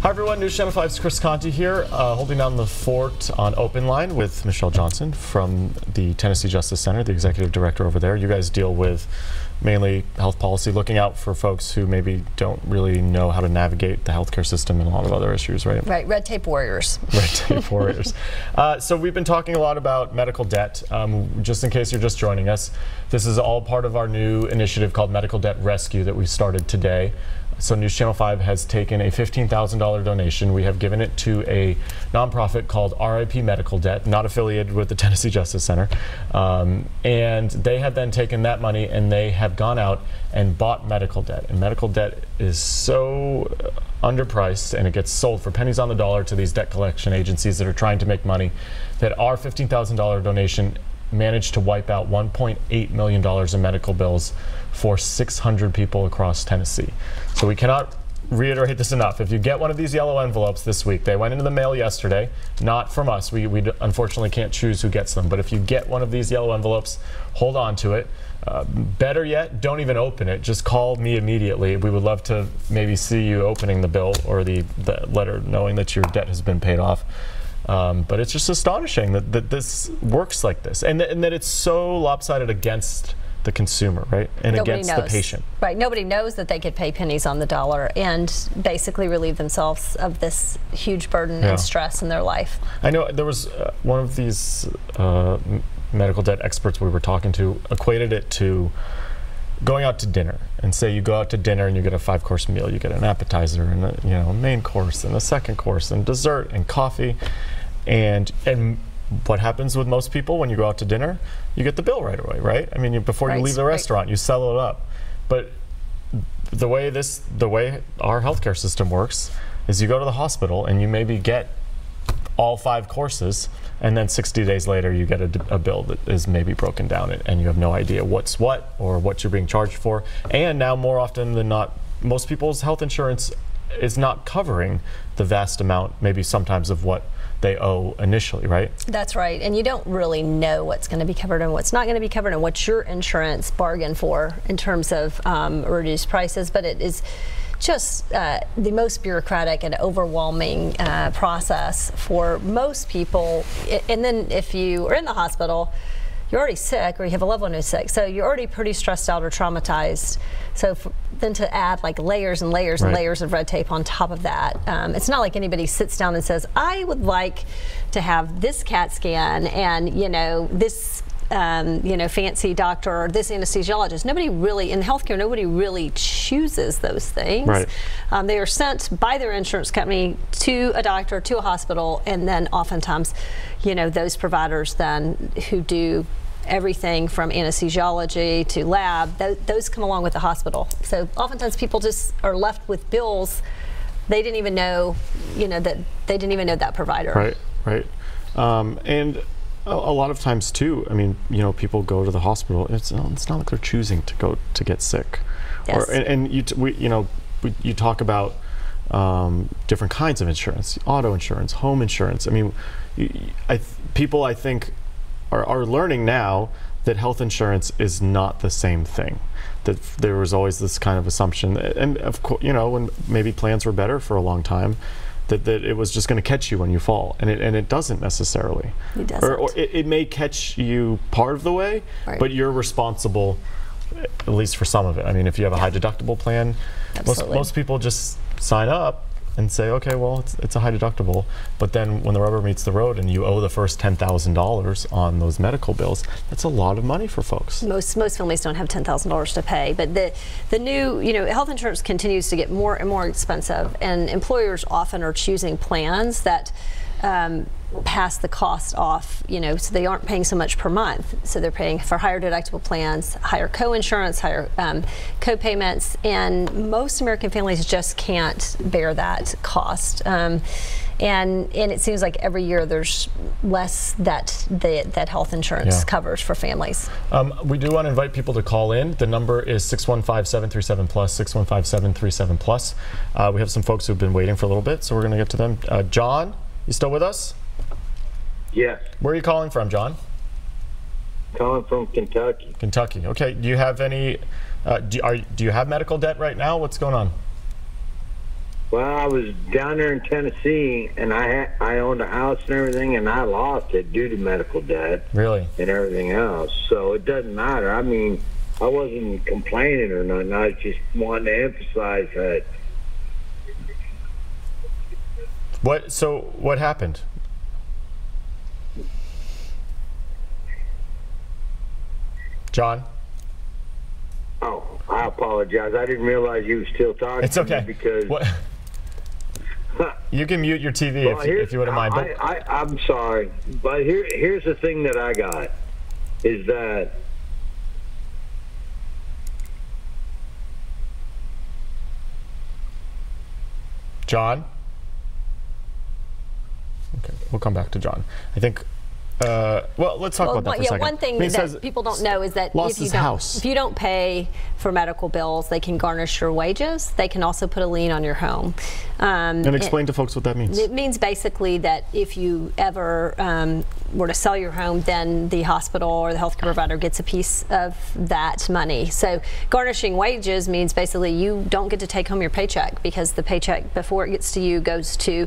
Hi everyone, News Channel 5's Chris Conti here, holding down the fort on Open Line with Michelle Johnson from the Tennessee Justice Center, the executive director over there. You guys deal with mainly health policy, looking out for folks who maybe don't really know how to navigate the healthcare system and a lot of other issues, right? Right, red tape warriors. Red tape warriors. So we've been talking a lot about medical debt. Just in case you're just joining us, this is all part of our new initiative called Medical Debt Rescue that we started today. So News Channel 5 has taken a $15,000 donation. We have given it to a nonprofit called RIP Medical Debt, not affiliated with the Tennessee Justice Center. And they have then taken that money and they have gone out and bought medical debt. And medical debt is so underpriced and it gets sold for pennies on the dollar to these debt collection agencies that are trying to make money, that our $15,000 donation managed to wipe out $1.8 million in medical bills for 600 people across Tennessee. So we cannot reiterate this enough. If you get one of these yellow envelopes this week, they went into the mail yesterday, not from us. We unfortunately can't choose who gets them. But if you get one of these yellow envelopes, hold on to it. Better yet, don't even open it. Just call me immediately. We would love to maybe see you opening the bill or the letter knowing that your debt has been paid off. But it's just astonishing that this works like this, and that it's so lopsided against the consumer, right? And nobody against the patient. Right, nobody knows that they could pay pennies on the dollar and basically relieve themselves of this huge burden and stress in their life. I know there was one of these medical debt experts we were talking to equated it to going out to dinner, and say you go out to dinner and you get a 5-course meal, you get an appetizer and a main course and a second course and dessert and coffee, and what happens with most people when you go out to dinner? You get the bill right away, right? I mean, before you leave the restaurant, you settle it up. But the way our healthcare system works is you go to the hospital and you maybe get all 5 courses, and then 60 days later you get a bill that is maybe broken down and you have no idea what's what or what you're being charged for. And now more often than not, most people's health insurance is not covering the vast amount, maybe sometimes, of what they owe initially, right? That's right, and you don't really know what's going to be covered and what's not going to be covered and what your insurance bargained for in terms of reduced prices, but it is just the most bureaucratic and overwhelming process for most people. And then if you are in the hospital, you're already sick or you have a loved one who's sick, so you're already pretty stressed out or traumatized. So then to add like layers and layers and layers of red tape on top of that, it's not like anybody sits down and says, I would like to have this CAT scan and this fancy doctor or this anesthesiologist. Nobody really, in healthcare, nobody really chooses those things. Right. They are sent by their insurance company to a doctor, to a hospital, and then oftentimes, those providers then who do everything from anesthesiology to lab, those come along with the hospital. So oftentimes people just are left with bills they didn't even know, that they didn't even know that provider. Right, right. And a lot of times too, I mean, people go to the hospital. It's not like they're choosing to go to get sick. Yes. You talk about different kinds of insurance: auto insurance, home insurance. I mean, people I think are learning now that health insurance is not the same thing. That there was always this kind of assumption, and of course, when maybe plans were better for a long time, that it was just going to catch you when you fall, and it doesn't necessarily. It doesn't. Or it may catch you part of the way, but you're responsible, at least for some of it. I mean, if you have a high deductible plan, most people just sign up and say, okay, well, it's a high deductible. But then when the rubber meets the road and you owe the first $10,000 on those medical bills, that's a lot of money for folks. Most families don't have $10,000 to pay, but the new, health insurance continues to get more and more expensive, and employers often are choosing plans that pass the cost off, so they aren't paying so much per month. So they're paying for higher deductible plans, higher co-insurance, higher co-payments, and most American families just can't bear that cost. And it seems like every year there's less that health insurance covers for families. We do want to invite people to call in. The number is 615-737-PLUS, 615-737-PLUS. We have some folks who've been waiting for a little bit, so we're going to get to them. John, you still with us? Yes. Where are you calling from, John? Calling from Kentucky. Kentucky. Okay. Do you have any? Do you have medical debt right now? What's going on? Well, I was down there in Tennessee, and I owned a house and everything, and I lost it due to medical debt. Really? And everything else. So it doesn't matter. I mean, I wasn't complaining or nothing. I just wanted to emphasize that. So what happened? John? Oh, I apologize. I didn't realize you were still talking. It's okay. To me because what? You can mute your TV if you wouldn't mind. But I'm sorry, but here's the thing that I got is that John? Okay, we'll come back to John. I think, well, let's talk about that for a second. One thing that people don't know is that if you don't pay for medical bills, they can garnish your wages. They can also put a lien on your home. And explain to folks what that means. It means basically that if you ever were to sell your home, then the hospital or the healthcare provider gets a piece of that money. So garnishing wages means basically you don't get to take home your paycheck, because the paycheck before it gets to you goes to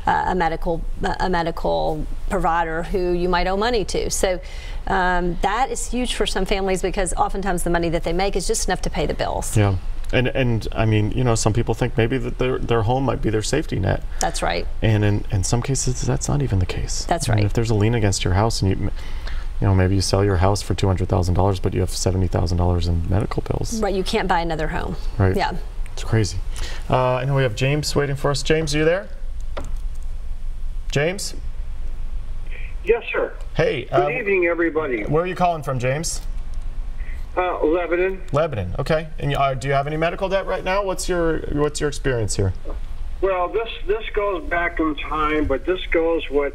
a medical provider who you might owe money to. So that is huge for some families, because oftentimes the money that they make is just enough to pay the bills. Yeah. And I mean, you know, some people think maybe that their home might be their safety net. That's right. And in some cases, that's not even the case. That's right. I mean, if there's a lien against your house, and you know, maybe you sell your house for $200,000, but you have $70,000 in medical bills. Right. You can't buy another home. Right. Yeah. It's crazy. I know we have James waiting for us. James, are you there? James? Yes, sir. Hey. Good evening, everybody. Where are you calling from, James? Lebanon. Lebanon. Okay. And do you have any medical debt right now? What's your experience here? Well, this goes back in time, but this goes what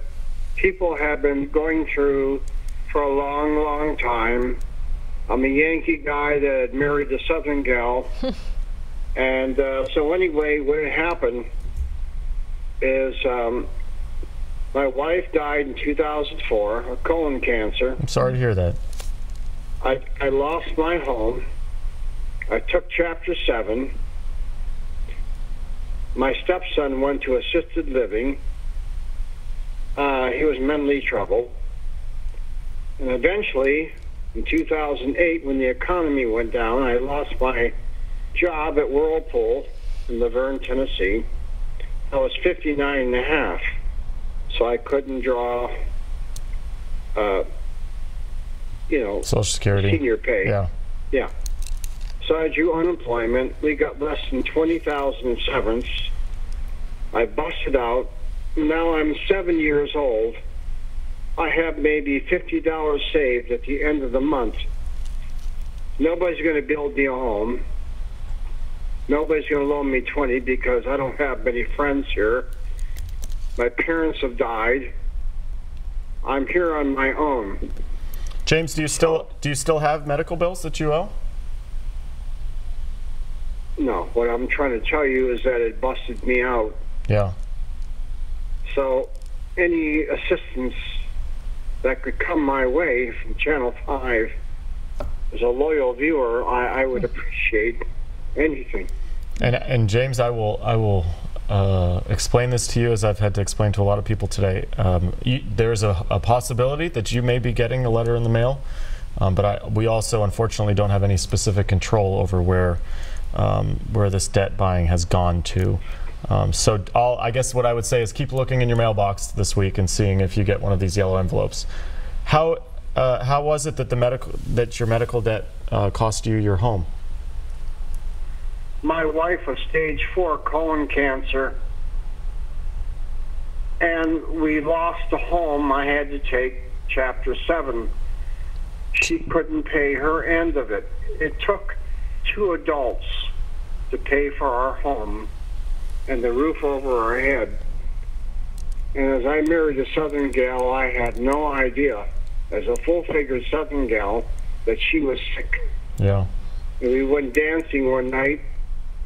people have been going through for a long, long time. I'm a Yankee guy that had married a Southern gal, and so anyway, what had happened is my wife died in 2004 of colon cancer. I'm sorry to hear that. I lost my home. I took Chapter 7. My stepson went to assisted living. He was mentally troubled. And eventually, in 2008, when the economy went down, I lost my job at Whirlpool in Laverne, Tennessee. I was 59 and a half, so I couldn't draw Social Security, senior pay. Yeah. So I drew unemployment. We got less than $20,000 in severance. I busted out. Now I'm 7 years old. I have maybe $50 saved at the end of the month. Nobody's going to build me a home. Nobody's going to loan me $20 because I don't have many friends here. My parents have died. I'm here on my own. James, do you still have medical bills that you owe? No. What I'm trying to tell you is that it busted me out. Yeah. So any assistance that could come my way from Channel 5 as a loyal viewer, I would appreciate anything. And James, I will explain this to you as I've had to explain to a lot of people today. There's a possibility that you may be getting a letter in the mail, but we also unfortunately don't have any specific control over where this debt buying has gone to. So I guess what I would say is keep looking in your mailbox this week and seeing if you get one of these yellow envelopes. How was it that your medical debt cost you your home? My wife was stage 4 colon cancer, and we lost the home. I had to take Chapter 7. She couldn't pay her end of it. It took 2 adults to pay for our home and the roof over our head. And as I married a Southern gal, I had no idea, as a full-figured Southern gal, that she was sick. Yeah. And we went dancing one night.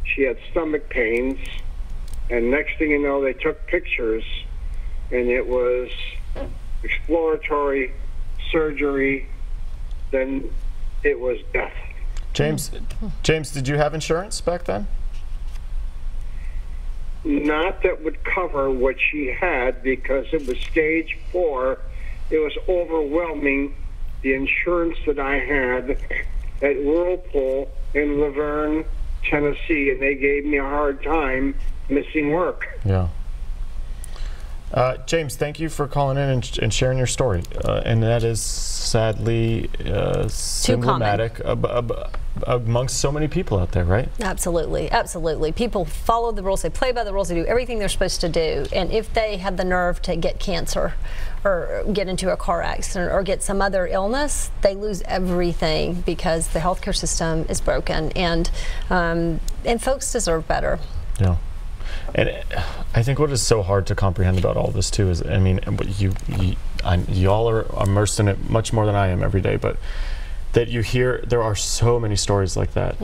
She had stomach pains, and next thing you know, they took pictures, and it was exploratory surgery, then it was death. James, did you have insurance back then? not that would cover what she had because it was stage 4. It was overwhelming, the insurance that I had at Whirlpool in Laverne, Tennessee, and they gave me a hard time missing work. Yeah. James, thank you for calling in and sharing your story. And that is sadly symptomatic amongst so many people out there, right? Absolutely, absolutely. People follow the rules, they play by the rules, they do everything they're supposed to do. And if they have the nerve to get cancer or get into a car accident or get some other illness, they lose everything because the healthcare system is broken. And folks deserve better. Yeah. And I think what is so hard to comprehend about all this too is, I mean, you all are immersed in it much more than I am every day, but that you hear, there are so many stories like that,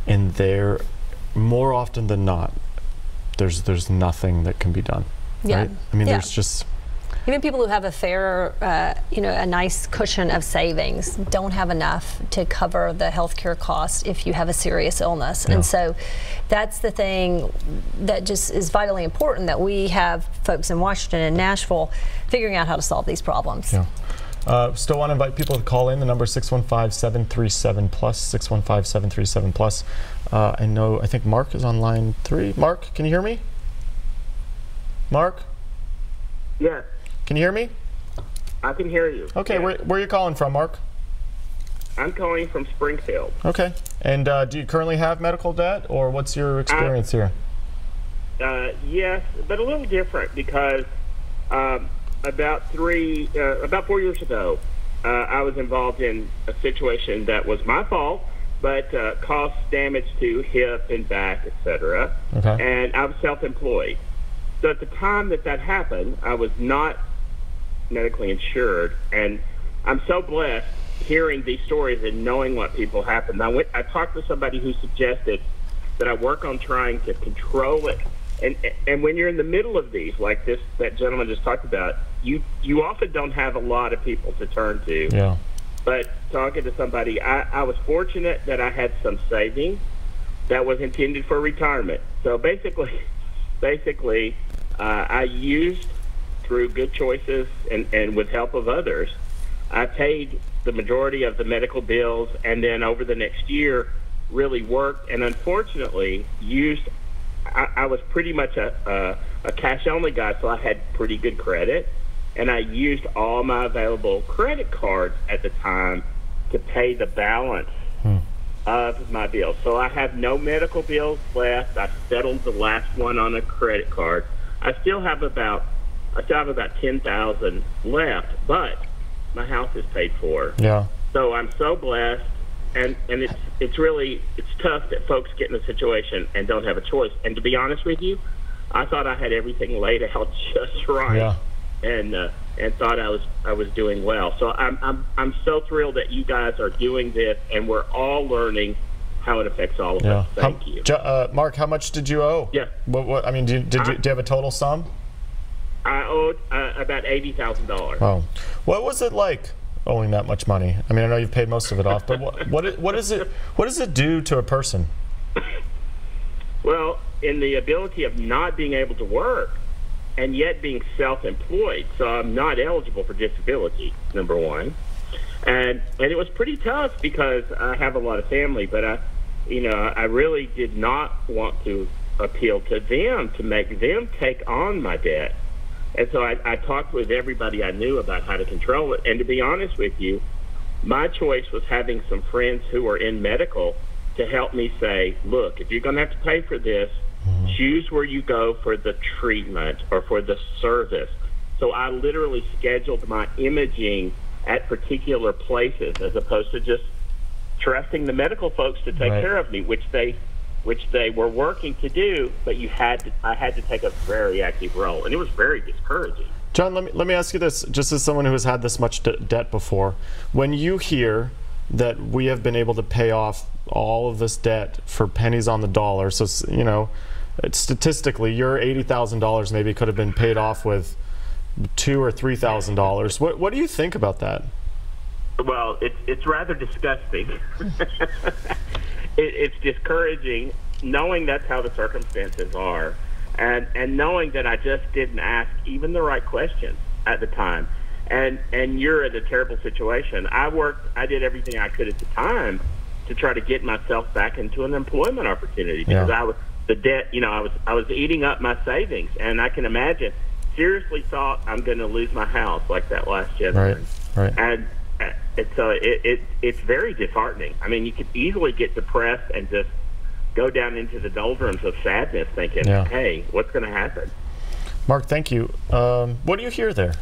and there, more often than not, there's nothing that can be done. Yeah. Right? I mean, there's just, even people who have a fair, a nice cushion of savings don't have enough to cover the healthcare costs if you have a serious illness. Yeah. And so that's the thing that just is vitally important, that we have folks in Washington and Nashville figuring out how to solve these problems. Yeah. Still want to invite people to call in. The number 615-737-PLUS, 615-737-PLUS. I think Mark is on line 3. Mark, can you hear me? Mark? Yes. Can you hear me? I can hear you. Okay, yes. Where are you calling from, Mark? I'm calling from Springfield. Okay, and do you currently have medical debt, or what's your experience here? Yes, but a little different because about 4 years ago, I was involved in a situation that was my fault, but caused damage to hip and back, etc. Okay. And I was self-employed. So at the time that happened, I was not medically insured, and I'm so blessed hearing these stories and knowing what people happened. I talked to somebody who suggested that I work on trying to control it, and when you're in the middle of these, like that gentleman just talked about, you often don't have a lot of people to turn to. Yeah. But talking to somebody, I was fortunate that I had some savings that was intended for retirement. So basically, I used, through good choices and with help of others, I paid the majority of the medical bills, and then over the next year really worked, and unfortunately I was pretty much a cash-only guy, so I had pretty good credit, and I used all my available credit cards at the time to pay the balance of my bills. So I have no medical bills left. I settled the last one on a credit card. I still have about $10,000 left, but my house is paid for. Yeah. So I'm so blessed, and it's tough that folks get in a situation and don't have a choice. And to be honest with you, I thought I had everything laid out just right. Yeah. And thought I was doing well. So I'm so thrilled that you guys are doing this, and we're all learning how it affects all of us. Thank you. Mark, how much did you owe? Yeah. What I mean, do you have a total sum? I owed about $80,000. Oh, what was it like owing that much money? I mean, I know you've paid most of it off, but what does it do to a person? Well, in the ability of not being able to work and yet being self-employed, so I'm not eligible for disability, number one. And it was pretty tough because I have a lot of family, but I really did not want to appeal to them to make them take on my debt. And so I talked with everybody I knew about how to control it. And to be honest with you, my choice was having some friends who were in medical to help me say, look, if you're going to have to pay for this, choose where you go for the treatment or for the service. So I literally scheduled my imaging at particular places as opposed to just trusting the medical folks to take care of me, which they were working to do, but I had to take a very active role, and it was very discouraging. John, let me ask you this, just as someone who has had this much debt before, when you hear that we have been able to pay off all of this debt for pennies on the dollar, so statistically your $80,000 maybe could have been paid off with $2,000 or $3,000. What do you think about that? Well, it's rather disgusting. It's discouraging knowing that's how the circumstances are. and knowing that I just didn't ask even the right questions at the time. And you're in a terrible situation. I did everything I could at the time to try to get myself back into an employment opportunity, because the debt, I was eating up my savings, and I can imagine, seriously thought I'm going to lose my house like that last gentleman. Right. And so it's very disheartening. I mean, you could easily get depressed and just go down into the doldrums of sadness, thinking, hey, what's going to happen? Mark, thank you. What do you hear there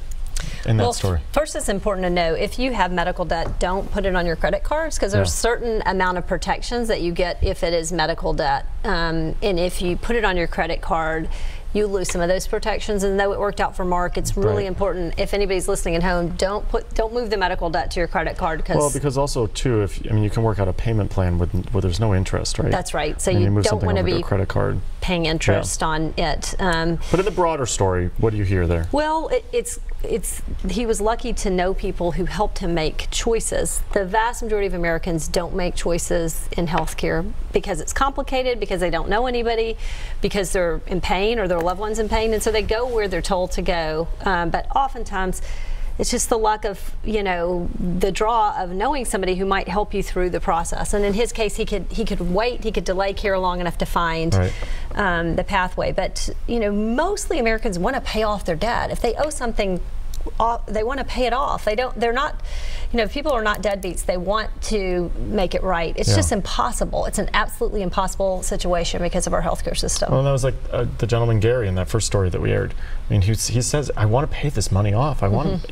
in that story? First, it's important to know, if you have medical debt, don't put it on your credit cards, because there's a certain amount of protections that you get if it is medical debt. And if you put it on your credit card, you lose some of those protections. And though it worked out for Mark, it's really important, if anybody's listening at home, don't move the medical debt to your credit card. Because also too, you can work out a payment plan where there's no interest, right? That's right. So you don't want to be credit card paying interest on it. But in the broader story, what do you hear there? Well, he was lucky to know people who helped him make choices. The vast majority of Americans don't make choices in healthcare because it's complicated, because they don't know anybody, because they're in pain or their loved ones in pain, and so they go where they're told to go. But oftentimes, it's just the luck of, the draw of knowing somebody who might help you through the process. And in his case, he could wait, he could delay care long enough to find the pathway. But, mostly Americans want to pay off their debt. If they owe something, they want to pay it off. They're not, people are not deadbeats. They want to make it right. It's just impossible. It's an absolutely impossible situation because of our healthcare system. Well, and that was like the gentleman Gary in that first story that we aired. I mean, he says, I want to pay this money off. I want,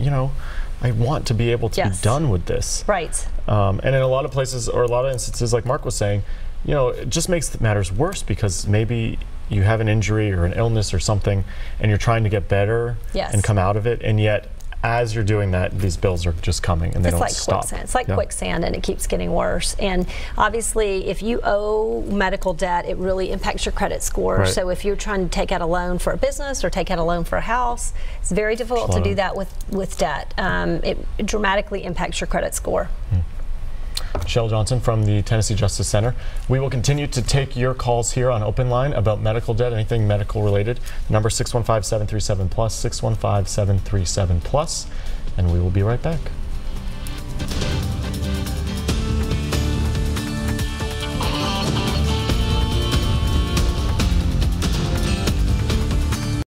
I want to be able to be done with this. Right. And in a lot of places, or a lot of instances, like Mark was saying, it just makes matters worse, because maybe you have an injury or an illness or something, and you're trying to get better and come out of it, and yet as you're doing that, these bills are just coming and they don't stop. Quicksand. It's like quicksand, and it keeps getting worse. And obviously, if you owe medical debt, it really impacts your credit score. Right. So if you're trying to take out a loan for a business or take out a loan for a house, it's very difficult to do that with debt. It dramatically impacts your credit score. Michelle Johnson from the Tennessee Justice Center. We will continue to take your calls here on Open Line about medical debt, anything medical related. The number 615-737-PLUS, 615-737-PLUS, and we will be right back.